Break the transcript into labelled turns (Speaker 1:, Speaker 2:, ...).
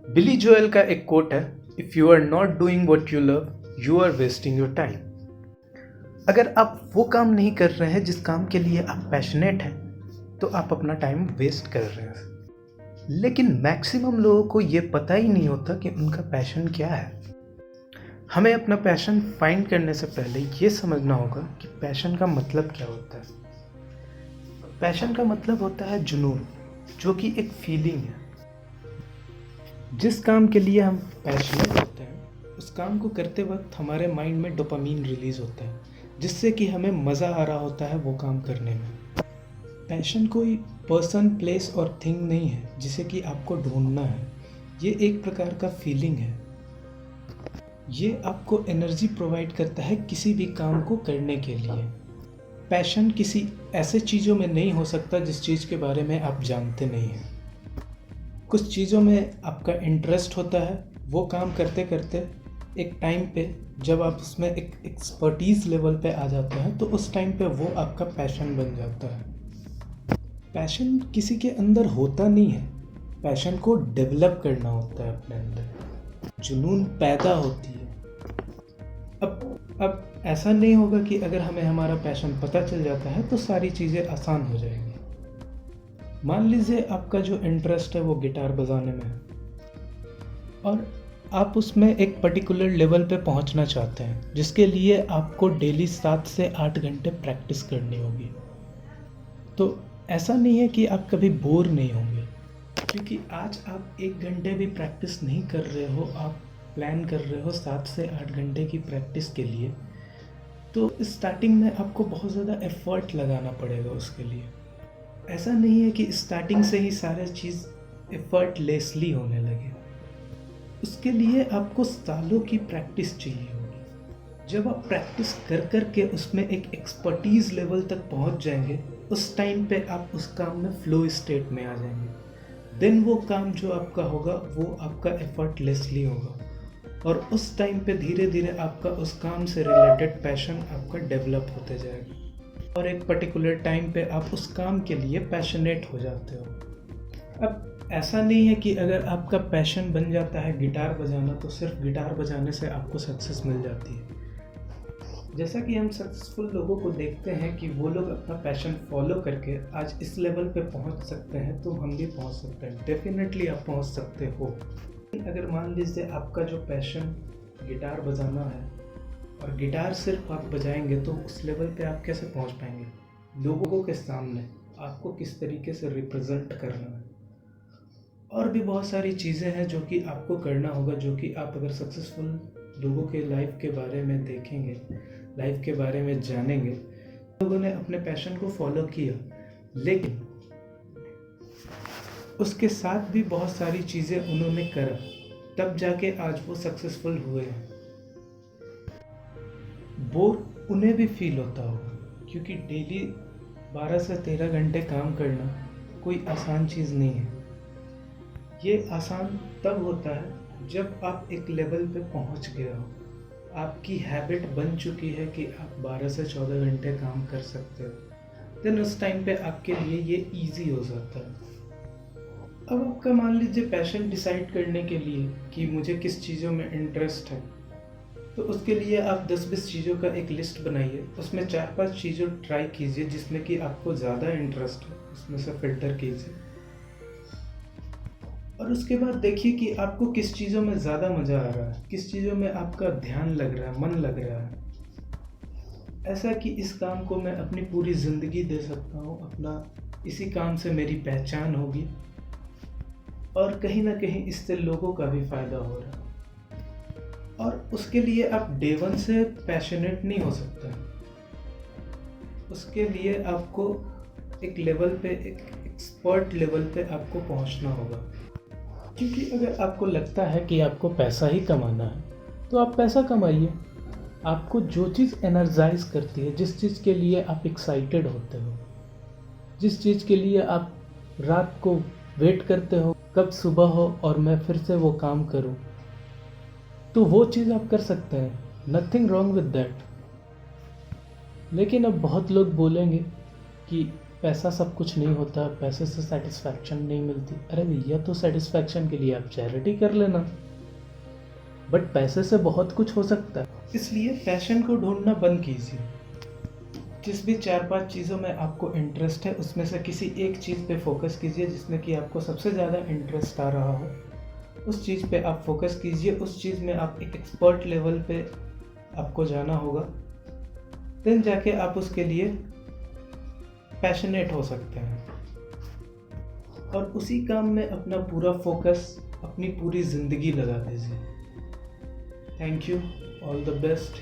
Speaker 1: बिली Joel का एक quote है, if you are not doing what you love you are wasting your time. अगर आप वो काम नहीं कर रहे हैं जिस काम के लिए आप पैशनेट हैं तो आप अपना टाइम वेस्ट कर रहे हैं। लेकिन मैक्सिमम लोगों को ये पता ही नहीं होता कि उनका पैशन क्या है। हमें अपना पैशन फाइंड करने से पहले ये समझना होगा कि पैशन का मतलब क्या होता है। पैशन का मतलब होता है जुनून, जो कि एक फीलिंग है। जिस काम के लिए हम पैशनेट होते हैं उस काम को करते वक्त हमारे माइंड में डोपामीन रिलीज होता है, जिससे कि हमें मज़ा आ रहा होता है वो काम करने में। पैशन कोई पर्सन, प्लेस और थिंग नहीं है जिसे कि आपको ढूंढना है। ये एक प्रकार का फीलिंग है। ये आपको एनर्जी प्रोवाइड करता है किसी भी काम को करने के लिए। पैशन किसी ऐसे चीज़ों में नहीं हो सकता जिस चीज़ के बारे में आप जानते नहीं हैं। कुछ चीज़ों में आपका इंटरेस्ट होता है, वो काम करते करते एक टाइम पे जब आप उसमें एक एक्सपर्टीज़ लेवल पे आ जाते हैं तो उस टाइम पे वो आपका पैशन बन जाता है। पैशन किसी के अंदर होता नहीं है, पैशन को डेवलप करना होता है अपने अंदर। जुनून पैदा होती है। अब ऐसा नहीं होगा कि अगर हमें हमारा पैशन पता चल जाता है तो सारी चीज़ें आसान हो जाएंगी। मान लीजिए आपका जो इंटरेस्ट है वो गिटार बजाने में है और आप उसमें एक पर्टिकुलर लेवल पे पहुंचना चाहते हैं, जिसके लिए आपको डेली 7 से 8 घंटे प्रैक्टिस करनी होगी। तो ऐसा नहीं है कि आप कभी बोर नहीं होंगे, क्योंकि आज आप 1 घंटे भी प्रैक्टिस नहीं कर रहे हो, आप प्लान कर रहे हो 7 से 8 घंटे की प्रैक्टिस के लिए, तो स्टार्टिंग में आपको बहुत ज़्यादा एफर्ट लगाना पड़ेगा उसके लिए। ऐसा नहीं है कि स्टार्टिंग से ही सारे चीज़ एफर्टलेसली होने लगे। उसके लिए आपको सालों की प्रैक्टिस चाहिए होगी। जब आप प्रैक्टिस कर कर के उसमें एक एक्सपर्टीज़ लेवल तक पहुंच जाएंगे, उस टाइम पे आप उस काम में फ्लो स्टेट में आ जाएंगे। देन वो काम जो आपका होगा वो आपका एफर्टलेसली होगा और उस टाइम पे धीरे धीरे आपका उस काम से रिलेटेड पैशन आपका डेवलप होते जाएगा और एक पर्टिकुलर टाइम पे आप उस काम के लिए पैशनेट हो जाते हो। अब ऐसा नहीं है कि अगर आपका पैशन बन जाता है गिटार बजाना तो सिर्फ गिटार बजाने से आपको सक्सेस मिल जाती है। जैसा कि हम सक्सेसफुल लोगों को देखते हैं कि वो लोग अपना पैशन फॉलो करके आज इस लेवल पे पहुंच सकते हैं, तो हम भी पहुंच सकते हैं। डेफिनेटली आप पहुंच सकते हो। अगर मान लीजिए आपका जो पैशन गिटार बजाना है और गिटार सिर्फ आप बजाएंगे तो उस लेवल पे आप कैसे पहुंच पाएंगे? लोगों के सामने आपको किस तरीके से रिप्रेजेंट करना है, और भी बहुत सारी चीज़ें हैं जो कि आपको करना होगा, जो कि आप अगर सक्सेसफुल लोगों के लाइफ के बारे में देखेंगे, लाइफ के बारे में जानेंगे। लोगों ने अपने पैशन को फॉलो किया, लेकिन उसके साथ भी बहुत सारी चीज़ें उन्होंने करा, तब जाके आज वो सक्सेसफुल हुए हैं। बोर उन्हें भी फील होता होगा, क्योंकि डेली 12 से 13 घंटे काम करना कोई आसान चीज़ नहीं है। ये आसान तब होता है जब आप एक लेवल पे पहुंच गए हो, आपकी हैबिट बन चुकी है कि आप 12 से 14 घंटे काम कर सकते हो। देन उस टाइम पे आपके लिए ये इजी हो जाता है। अब आपका मान लीजिए पैशन डिसाइड करने के लिए कि मुझे किस चीज़ों में इंटरेस्ट है, तो उसके लिए आप 10-20 चीज़ों का एक लिस्ट बनाइए, उसमें 4-5 चीज़ों ट्राई कीजिए जिसमें कि आपको ज़्यादा इंटरेस्ट है, उसमें से फ़िल्टर कीजिए और उसके बाद देखिए कि आपको किस चीज़ों में ज़्यादा मज़ा आ रहा है, किस चीज़ों में आपका ध्यान लग रहा है, मन लग रहा है। ऐसा कि इस काम को मैं अपनी पूरी ज़िंदगी दे सकता हूँ, अपना इसी काम से मेरी पहचान होगी और कहीं ना कहीं इससे लोगों का भी फ़ायदा हो रहा है। और उसके लिए आप डे 1 से पैशनेट नहीं हो सकते। उसके लिए आपको एक लेवल पे, एक एक्सपर्ट लेवल पे आपको पहुंचना होगा। क्योंकि अगर आपको लगता है कि आपको पैसा ही कमाना है तो आप पैसा कमाइए। आपको जो चीज़ एनर्जाइज करती है, जिस चीज़ के लिए आप एक्साइटेड होते हो, जिस चीज़ के लिए आप रात को वेट करते हो कब सुबह हो और मैं फिर से वो काम करूं, तो वो चीज़ आप कर सकते हैं। Nothing wrong with that. लेकिन अब बहुत लोग बोलेंगे कि पैसा सब कुछ नहीं होता, पैसे से सेटिस्फैक्शन नहीं मिलती। अरे भैया, तो सेटिस्फैक्शन के लिए आप चैरिटी कर लेना, बट पैसे से बहुत कुछ हो सकता है। इसलिए पैशन को ढूंढना बंद कीजिए। जिस भी 4-5 चीज़ों में आपको इंटरेस्ट है, उसमें से किसी एक चीज़ पे फोकस कीजिए जिसमें कि आपको सबसे ज़्यादा इंटरेस्ट आ रहा हो। उस चीज़ पे आप फोकस कीजिए, उस चीज़ में आप एक एक्सपर्ट लेवल पे आपको जाना होगा, देन जाके आप उसके लिए पैशनेट हो सकते हैं और उसी काम में अपना पूरा फोकस, अपनी पूरी ज़िंदगी लगा दीजिए। Thank you, all the best.